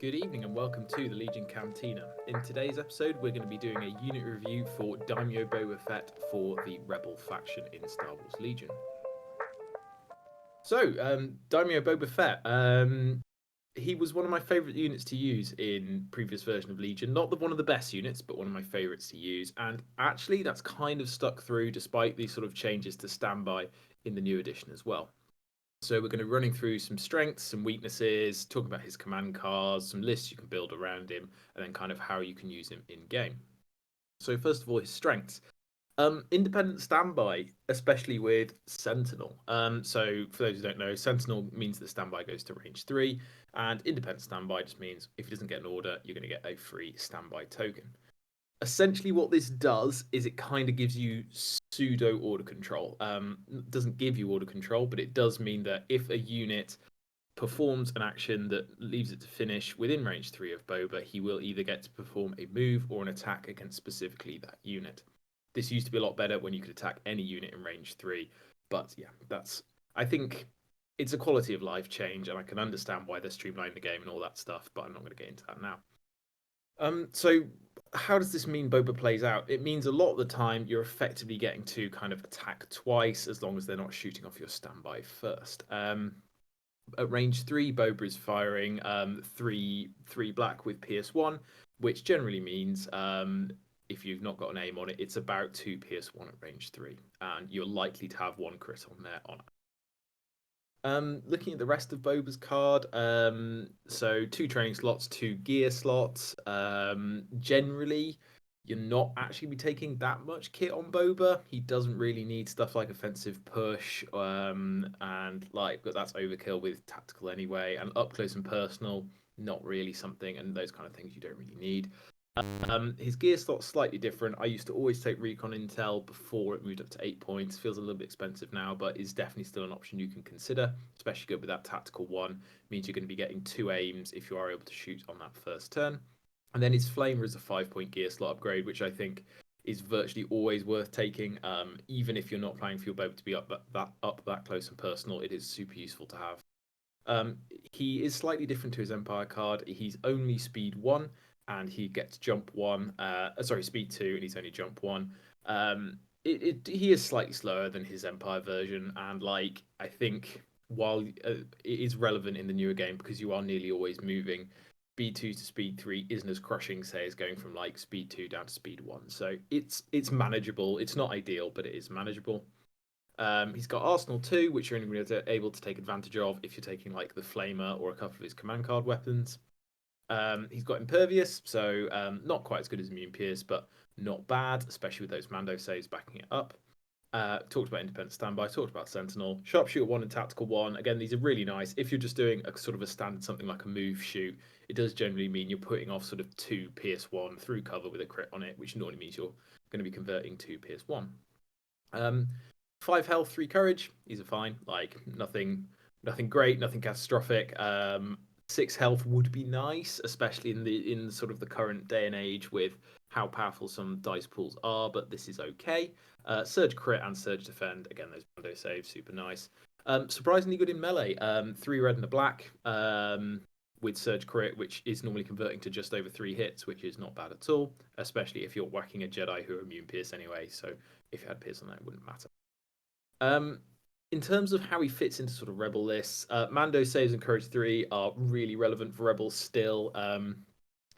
Good evening and welcome to the Legion Cantina. In today's episode, we're going to be doing a unit review for Daimyo Boba Fett for the Rebel faction in Star Wars Legion. Daimyo Boba Fett, he was one of my favourite units to use in previous version of Legion. Not one of the best units, but one of my favourites to use. And actually, that's kind of stuck through despite these sort of changes to standby in the new edition as well. So we're going to be running through some strengths, some weaknesses, talk about his command cards, some lists you can build around him, and then kind of how you can use him in game. So first of all, his strengths. Independent standby, especially with Sentinel. So for those who don't know, Sentinel means that standby goes to range 3, and independent standby just means if he doesn't get an order, you're going to get a free standby token. Essentially what this does is it kind of gives you pseudo order control. Doesn't give you order control, but it does mean that if a unit performs an action that leaves it to finish within range 3 of Boba, he will either get to perform a move or an attack against specifically that unit. This used to be a lot better when you could attack any unit in range 3, but yeah, I think it's a quality of life change, and I can understand why they're streamlining the game and all that stuff, but I'm not going to get into that now. So how does this mean Boba plays out? It means a lot of the time you're effectively getting to kind of attack twice as long as they're not shooting off your standby first. At range 3, Boba is firing three black with PS1, which generally means if you've not got an aim on it, it's about 2 PS1 at range 3, and you're likely to have one crit on there on looking at the rest of Boba's card, so 2 training slots, 2 gear slots. Generally, you're not actually be taking that much kit on Boba. He doesn't really need stuff like offensive push, and like, but that's overkill with tactical anyway. And up close and personal, not really something, and those kind of things you don't really need. His gear slot's slightly different. I used to always take Recon Intel before it moved up to 8 points. Feels a little bit expensive now, but is definitely still an option you can consider, especially good with that tactical one. Means you're going to be getting 2 aims if you are able to shoot on that first turn. And then his Flamer is a 5-point gear slot upgrade, which I think is virtually always worth taking. Even if you're not planning for your boat to be up that close and personal, it is super useful to have. He is slightly different to his Empire card. He's only speed 1, and he gets jump 1. Sorry, speed 2, and he's only jump 1. He is slightly slower than his Empire version, and like I think while it is relevant in the newer game because you are nearly always moving, speed 2 to speed 3 isn't as crushing, say, as going from like speed 2 down to speed 1. So it's manageable. It's not ideal, but it is manageable. He's got Arsenal 2, which you're only able to take advantage of if you're taking like the Flamer or a couple of his command card weapons. He's got Impervious, so not quite as good as Immune Pierce, but not bad, especially with those Mando saves backing it up. Talked about Independent Standby, talked about Sentinel, Sharpshooter 1 and Tactical 1. Again, these are really nice. If you're just doing a sort of a standard something like a move shoot, it does generally mean you're putting off sort of 2 PS1 through cover with a crit on it, which normally means you're going to be converting to PS1. 5 health, 3 courage. These are fine. Like nothing great, nothing catastrophic. 6 health would be nice, especially in sort of the current day and age with how powerful some dice pools are. But this is okay. Surge crit and surge defend. Again, those Mando saves, super nice. Surprisingly good in melee. 3 red and a black. With surge crit, which is normally converting to just over 3 hits, which is not bad at all, especially if you're whacking a Jedi who are immune pierce anyway. So if you had pierce on that, it wouldn't matter. In terms of how he fits into sort of Rebel lists, Mando saves and Courage 3 are really relevant for Rebels still.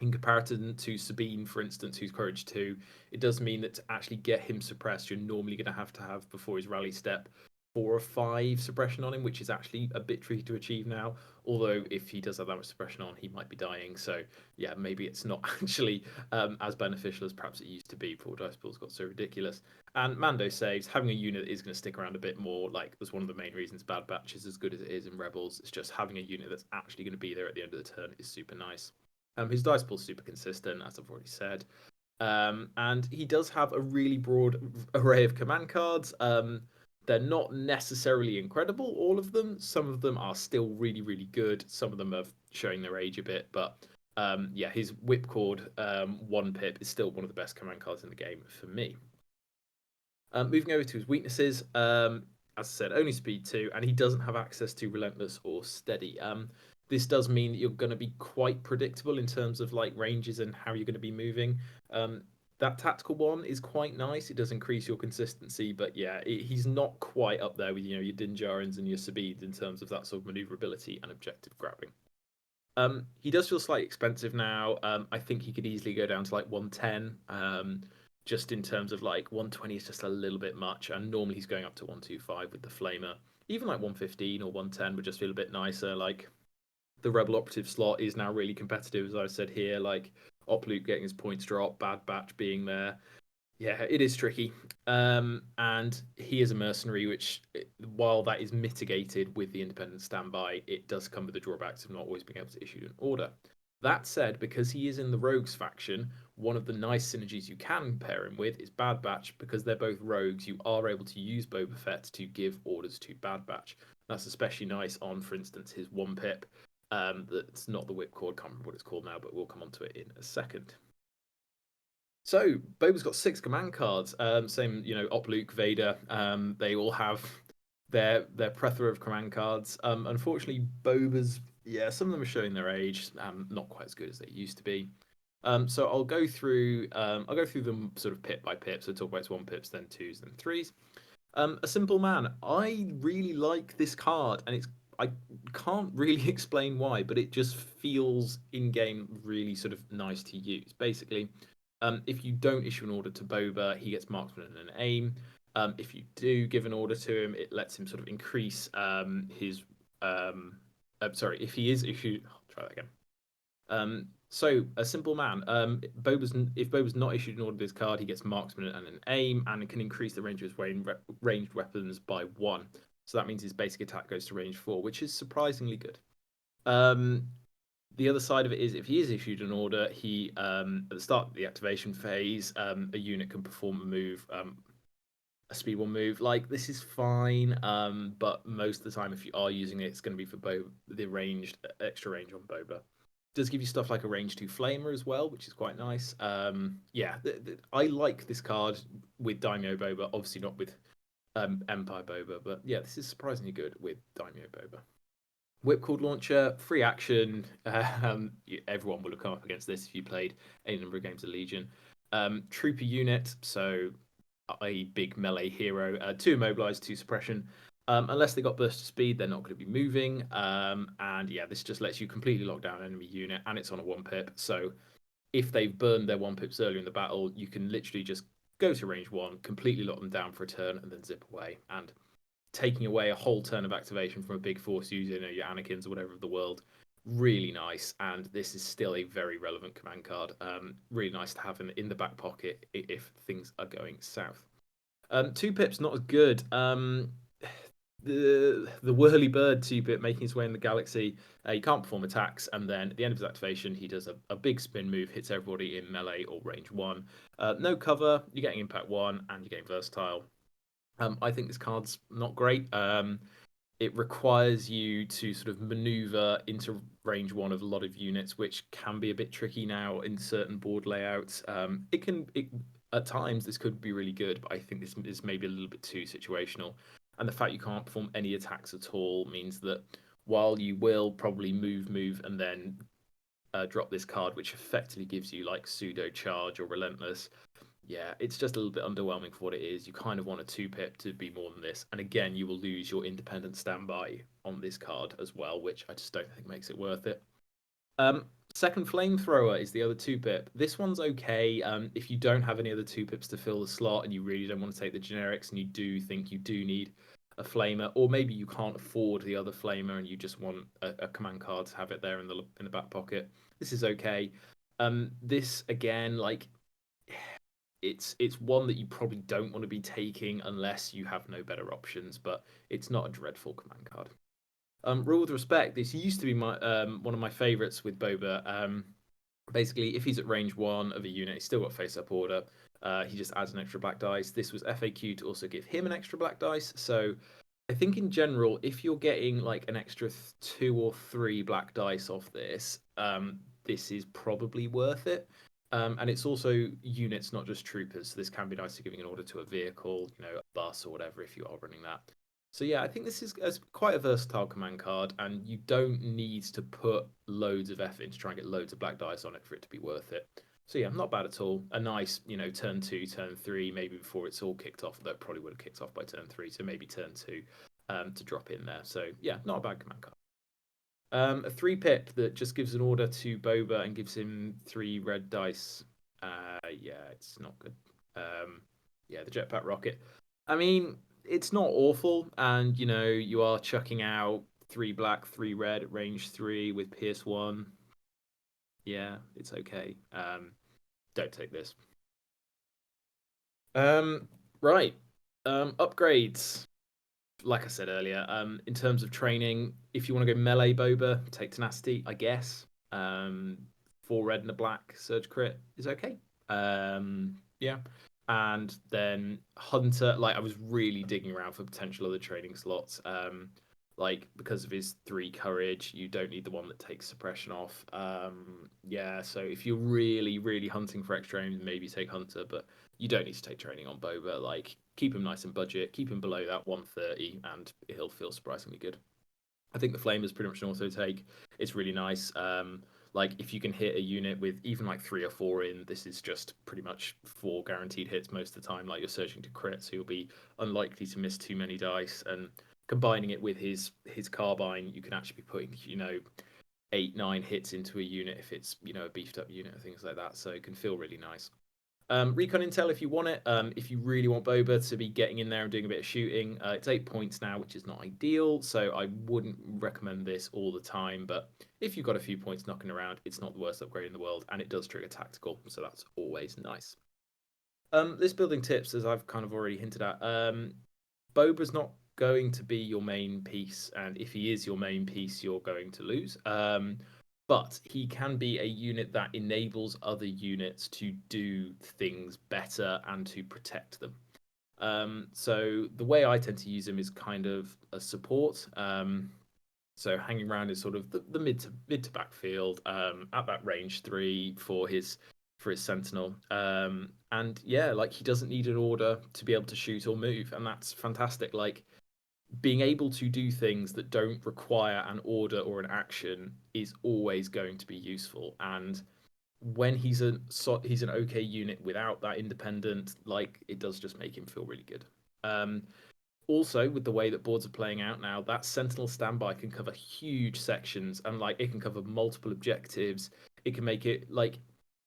In comparison to Sabine, for instance, who's Courage 2, it does mean that to actually get him suppressed, you're normally going to have before his rally step 4 or 5 suppression on him, which is actually a bit tricky to achieve now. Although if he does have that much suppression on, he might be dying. So yeah, maybe it's not actually as beneficial as perhaps it used to be before dice pools got so ridiculous. And Mando saves, having a unit that is going to stick around a bit more, like was one of the main reasons Bad Batch is as good as it is in Rebels. It's just having a unit that's actually going to be there at the end of the turn is super nice. His dice pool's super consistent, as I've already said. And he does have a really broad array of command cards. They're not necessarily incredible, all of them. Some of them are still really, really good. Some of them are showing their age a bit, but yeah, his Whipcord 1 pip is still one of the best command cards in the game for me. Moving over to his weaknesses, as I said, only speed 2, and he doesn't have access to Relentless or Steady. This does mean that you're going to be quite predictable in terms of like ranges and how you're going to be moving. Um, that tactical one is quite nice. It does increase your consistency, but yeah, he's not quite up there with your Dinjarins and your Sabids in terms of that sort of maneuverability and objective grabbing. He does feel slightly expensive now. I think he could easily go down to like 110. Just in terms of like 120 is just a little bit much, and normally he's going up to 125 with the flamer. Even like 115 or 110 would just feel a bit nicer. Like the Rebel Operative slot is now really competitive, as I said here. Like Opluke getting his points drop, Bad Batch being there. Yeah, it is tricky. And he is a mercenary, which, while that is mitigated with the independent standby, it does come with the drawbacks of not always being able to issue an order. That said, because he is in the Rogues faction, one of the nice synergies you can pair him with is Bad Batch. Because they're both rogues, you are able to use Boba Fett to give orders to Bad Batch. That's especially nice on, for instance, his one pip. That's not the whipcord, can't remember what it's called now, but we'll come on to it in a second. So Boba's got six command cards. Same, Op Luke, Vader. They all have their plethora of command cards. Unfortunately, Boba's, yeah, some of them are showing their age. Not quite as good as they used to be. So I'll go through them sort of pip by pip. So talk about its one pips, then twos, then threes. A simple man. I really like this card, and I can't really explain why, but it just feels in game really sort of nice to use. Basically, if you don't issue an order to Boba, he gets marksman and an aim. If you do give an order to him, it lets him sort of increase his. Sorry, if he is issued. I'll try that again. So a simple man. If Boba's not issued an order to this card, he gets marksman and an aim, and it can increase the range of his ranged weapons by one. So that means his basic attack goes to range four, which is surprisingly good. Um, the other side of it is if he is issued an order, he at the start of the activation phase, a unit can perform a move, a speed one move. Like this is fine, but most of the time, if you are using it, it's going to be for the ranged extra range on Boba. Does give you stuff like a range two flamer as well, which is quite nice. Yeah, I like this card with Daimyo Boba. Obviously not with Empire Boba, but yeah, this is surprisingly good with Daimyo Boba. Whipcord launcher, free action. Everyone will have come up against this if you played any number of games of Legion. Trooper unit, so a big melee hero. Two immobilized, two suppression. Unless they got burst of speed, they're not going to be moving. And yeah, this just lets you completely lock down an enemy unit, and it's on a one pip. So if they've burned their one pips earlier in the battle, you can literally just go to range one, completely lock them down for a turn, and then zip away. And taking away a whole turn of activation from a big force user, your Anakins or whatever of the world, really nice. And this is still a very relevant command card. Really nice to have in the back pocket if things are going south. Two pips not as good. The whirly bird two pip making his way in the galaxy. He can't perform attacks, and then at the end of his activation, he does a big spin move, hits everybody in melee or range one. No cover, you're getting impact one, and you're getting versatile. I think this card's not great. It requires you to sort of maneuver into range one of a lot of units, which can be a bit tricky now in certain board layouts. At times this could be really good, but I think this is maybe a little bit too situational. And the fact you can't perform any attacks at all means that while you will probably move, and then drop this card, which effectively gives you like pseudo charge or relentless, yeah, it's just a little bit underwhelming for what it is. You kind of want a two pip to be more than this. And again, you will lose your independent standby on this card as well, which I just don't think makes it worth it. Um, Second flamethrower is the other two pip. This one's okay. If you don't have any other two pips to fill the slot and you really don't want to take the generics and you do think you do need a flamer, or maybe you can't afford the other flamer and you just want a command card to have it there in the back pocket, this is okay. This again, like it's one that you probably don't want to be taking unless you have no better options, but it's not a dreadful command card. Rule with respect, this used to be my one of my favorites with Boba. Basically, if he's at range one of a unit, he's still got face up order. He just adds an extra black dice. This was FAQ to also give him an extra black dice. So I think in general, if you're getting like an extra two or three black dice off this, this is probably worth it. And it's also units, not just troopers. So this can be nice to giving an order to a vehicle, a bus or whatever if you are running that. So yeah, I think this is quite a versatile command card, and you don't need to put loads of effort into trying to get loads of black dice on it for it to be worth it. So yeah, not bad at all. A nice, turn two, turn three, maybe before it's all kicked off. That probably would have kicked off by turn three, so maybe turn two, to drop in there. So yeah, not a bad command card. A three pip that just gives an order to Boba and gives him three red dice. Yeah, it's not good. Yeah, the jetpack rocket. I mean, it's not awful, and you are chucking out three black, three red at range three with Pierce one. Yeah, it's okay. Don't take this. Right. Upgrades. Like I said earlier, in terms of training, if you want to go melee Boba, take tenacity, I guess. Four red and a black surge crit is okay. Yeah. And then Hunter, like I was really digging around for potential other training slots. Like because of his three courage, you don't need the one that takes suppression off. Yeah, so if you're really, really hunting for extra aim, maybe take Hunter, but you don't need to take training on Boba. Like, keep him nice and budget, keep him below that 130, and he'll feel surprisingly good. I think the flame is pretty much an auto take. It's really nice. Like if you can hit a unit with even like three or four in, this is just pretty much four guaranteed hits most of the time. Like you're searching to crit, so you'll be unlikely to miss too many dice. And combining it with his carbine, you can actually be putting 8 9 hits into a unit if it's a beefed up unit or things like that. So it can feel really nice. Recon Intel, if you want it, if you really want Boba to be getting in there and doing a bit of shooting, it's 8 points now, which is not ideal. So I wouldn't recommend this all the time. But if you've got a few points knocking around, it's not the worst upgrade in the world, and it does trigger tactical, so that's always nice. List building tips, as I've kind of already hinted at, Boba's not going to be your main piece, and if he is your main piece, you're going to lose. But he can be a unit that enables other units to do things better and to protect them. So the way I tend to use him is kind of a support. So hanging around is sort of the mid to backfield at that range three for his sentinel. And yeah, like he doesn't need an order to be able to shoot or move, and that's fantastic. Like being able to do things that don't require an order or an action is always going to be useful. And when he's an okay unit without that independent, like it does just make him feel really good. Um, Also, with the way that boards are playing out now, that Sentinel standby can cover huge sections and like it can cover multiple objectives. It can make it like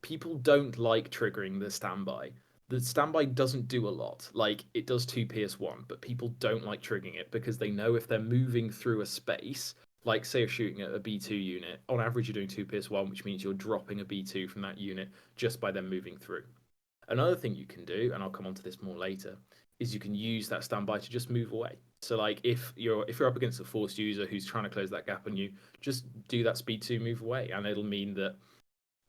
people don't like triggering the standby. The standby doesn't do a lot. Like it does two PS1, but people don't like triggering it because they know if they're moving through a space, like say you're shooting at a B2 unit, on average you're doing two PS1, which means you're dropping a B2 from that unit just by them moving through. Another thing you can do, and I'll come on to this more later, is you can use that standby to just move away. So like if you're up against a forced user who's trying to close that gap on you, just do that speed two move away, and it'll mean that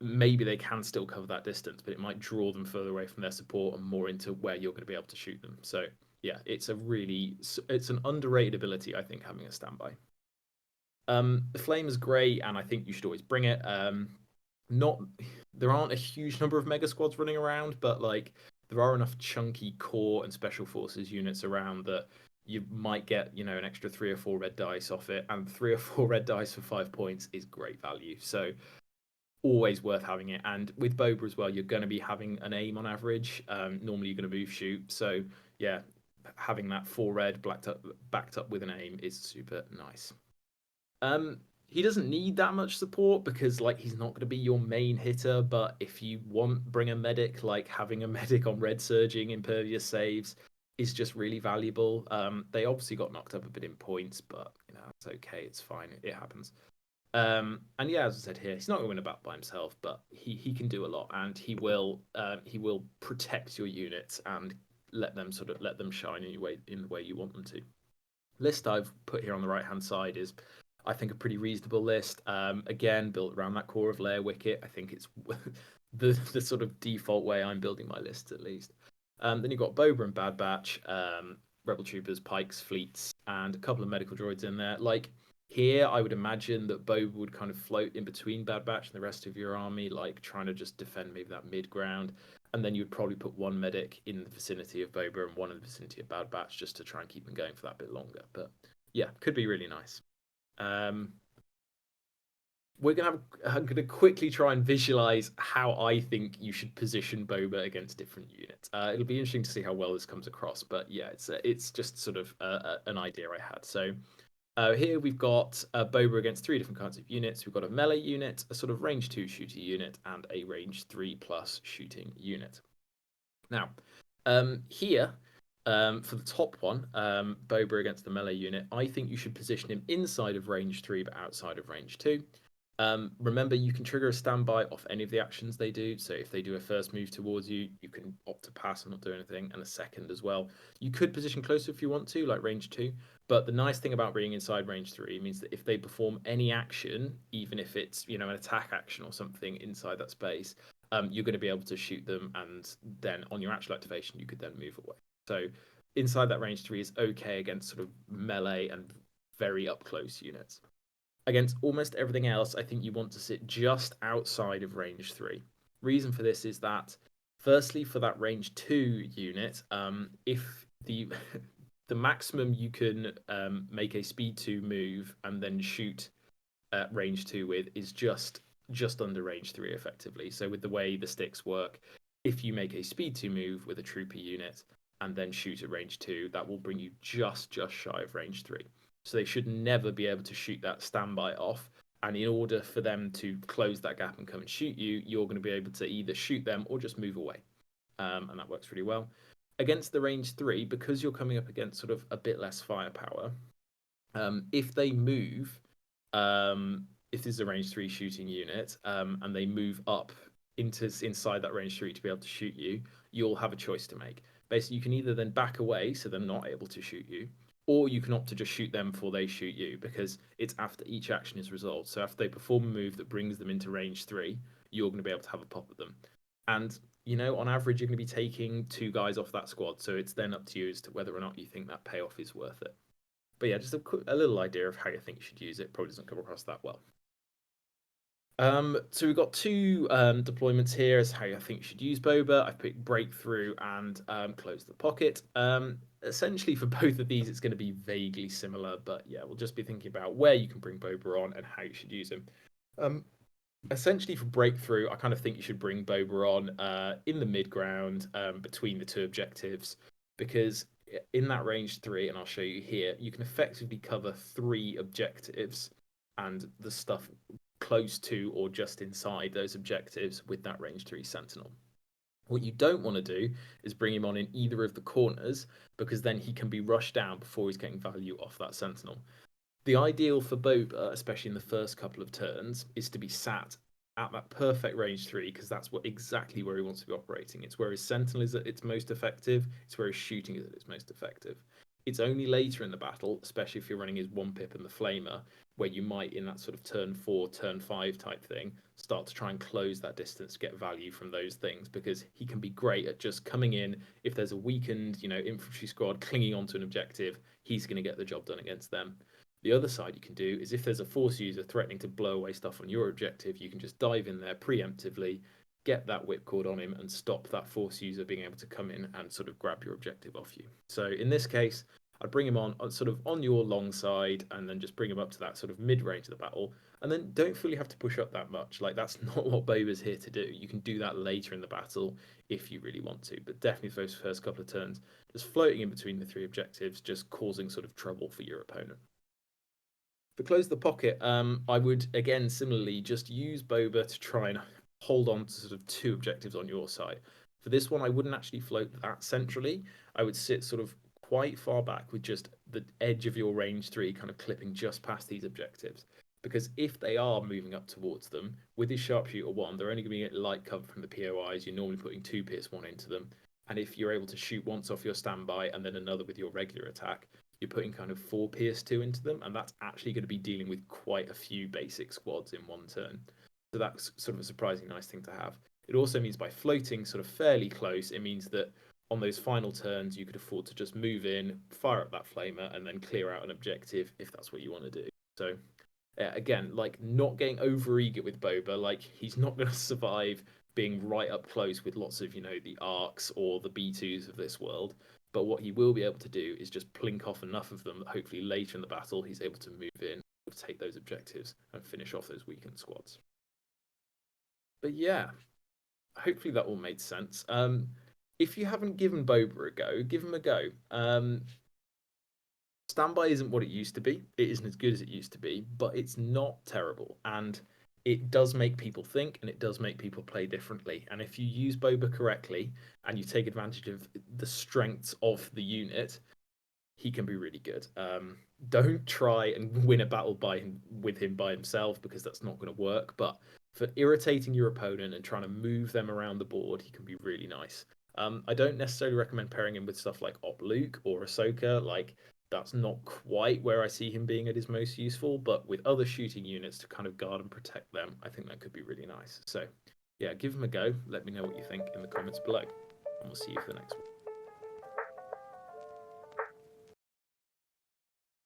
maybe they can still cover that distance, but it might draw them further away from their support and more into where you're going to be able to shoot them. So yeah, it's an underrated ability, I think, having a standby. The flame is great, and I think you should always bring it. Not there aren't a huge number of mega squads running around, but like there are enough chunky core and special forces units around that you might get an extra three or four red dice off it, and three or four red dice for 5 points is great value. So always worth having it. And with Boba as well, you're going to be having an aim on average. Normally you're going to move shoot, so yeah, having that four red backed up with an aim is super nice. He doesn't need that much support because like he's not going to be your main hitter. But if you want bring a medic, like having a medic on red surging impervious saves is just really valuable. They obviously got knocked up a bit in points, but it's okay. It's fine. It happens. And yeah, as I said here, he's not going to win a battle by himself, but he can do a lot, and he will protect your units and let them shine in the way you want them to. List I've put here on the right hand side is, I think, a pretty reasonable list. Again, built around that core of Lair Wicket. I think it's the sort of default way I'm building my list, at least. Then you've got Boba and Bad Batch, Rebel Troopers, Pikes, Fleets, and a couple of medical droids in there. Like here, I would imagine that Boba would kind of float in between Bad Batch and the rest of your army, like trying to just defend maybe that mid ground. and then you'd probably put one medic in the vicinity of Boba and one in the vicinity of Bad Batch just to try and keep them going for that bit longer. But yeah, could be really nice. Um, I'm gonna quickly try and visualize how I think you should position Boba against different units. It'll be interesting to see how well this comes across, but yeah, it's just sort of an idea I had. So here we've got Boba against three different kinds of units. We've got a melee unit, a sort of range 2 shooting unit, and a range 3 plus shooting unit. Now, here, for the top one, Boba against the melee unit, I think you should position him inside of range 3 but outside of range 2. Remember, you can trigger a standby off any of the actions they do. So if they do a first move towards you, you can opt to pass and not do anything, and a second as well. You could position closer if you want to, like range 2. But the nice thing about being inside range 3 means that if they perform any action, even if it's an attack action or something inside that space, you're going to be able to shoot them, and then on your actual activation, you could then move away. So inside that range 3 is okay against sort of melee and very up close units. Against almost everything else, I think you want to sit just outside of range 3. Reason for this is that, firstly, for that range 2 unit, if the the maximum you can make a speed 2 move and then shoot at range 2 with is just under range 3 effectively. So with the way the sticks work, if you make a speed 2 move with a trooper unit and then shoot at range 2, that will bring you just shy of range 3. So they should never be able to shoot that standby off. And in order for them to close that gap and come and shoot you, you're going to be able to either shoot them or just move away. And that works really well. Against the range 3, because you're coming up against sort of a bit less firepower, if they move, if this is a range 3 shooting unit, and they move up inside that range 3 to be able to shoot you, you'll have a choice to make. Basically, you can either then back away so they're not able to shoot you, or you can opt to just shoot them before they shoot you, because it's after each action is resolved. So after they perform a move that brings them into range 3, you're going to be able to have a pop at them. And on average, you're going to be taking 2 guys off that squad. So it's then up to you as to whether or not you think that payoff is worth it. But yeah, just a little idea of how you think you should use it. Probably doesn't come across that well. So we've got 2 deployments here as how I think you should use Boba. I've picked Breakthrough and Close the Pocket. Essentially, for both of these, it's going to be vaguely similar, but yeah, we'll just be thinking about where you can bring Boba on and how you should use him. Essentially, for Breakthrough, I kind of think you should bring Boba on in the mid ground between the 2 objectives, because in that range 3, and I'll show you here, you can effectively cover 3 objectives and the stuff close to or just inside those objectives with that range 3 Sentinel. What you don't want to do is bring him on in either of the corners, because then he can be rushed down before he's getting value off that Sentinel. The ideal for Boba, especially in the first couple of turns, is to be sat at that perfect range 3, because that's exactly where he wants to be operating. It's where his Sentinel is at its most effective. It's where his shooting is at its most effective. It's only later in the battle, especially if you're running his 1-pip and the Flamer, where you might, in that sort of turn 4, turn 5 type thing, start to try and close that distance to get value from those things, because he can be great at just coming in. If there's a weakened, infantry squad clinging onto an objective, he's going to get the job done against them. The other side you can do is, if there's a force user threatening to blow away stuff on your objective, you can just dive in there preemptively, get that whipcord on him, and stop that force user being able to come in and sort of grab your objective off you. So in this case, I'd bring him on sort of on your long side, and then just bring him up to that sort of mid-range of the battle, and then don't feel you have to push up that much. Like, that's not what Boba's here to do. You can do that later in the battle if you really want to, but definitely for those first couple of turns, just floating in between the 3 objectives, just causing sort of trouble for your opponent. For Close the Pocket, I would, again, similarly, just use Boba to try and hold on to sort of 2 objectives on your side. For this one, I wouldn't actually float that centrally. I would sit sort of quite far back with just the edge of your range 3 kind of clipping just past these objectives. Because if they are moving up towards them, with his Sharpshooter 1, they're only going to get light cover from the POIs. You're normally putting 2 PS1 into them. And if you're able to shoot once off your standby and then another with your regular attack, you're putting kind of 4 PS2 into them, and that's actually going to be dealing with quite a few basic squads in one turn. So that's sort of a surprisingly nice thing to have. It also means by floating sort of fairly close, it means that on those final turns, you could afford to just move in, fire up that Flamer, and then clear out an objective if that's what you want to do. So again, like, not getting over eager with Boba. Like, he's not going to survive being right up close with lots of, the arcs or the B2s of this world. But what he will be able to do is just plink off enough of them that hopefully later in the battle he's able to move in, take those objectives, and finish off those weakened squads. But yeah, hopefully that all made sense. If you haven't given Boba a go, give him a go. Standby isn't what it used to be. It isn't as good as it used to be, but it's not terrible. And it does make people think and it does make people play differently. And if you use Boba correctly and you take advantage of the strengths of the unit, he can be really good. Don't try and win a battle with him by himself because that's not going to work. But for irritating your opponent and trying to move them around the board, he can be really nice. I don't necessarily recommend pairing him with stuff like Op Luke or Ahsoka. Like that's not quite where I see him being at his most useful. But with other shooting units to kind of guard and protect them, I think that could be really nice. So yeah, give him a go. Let me know what you think in the comments below, and we'll see you for the next one.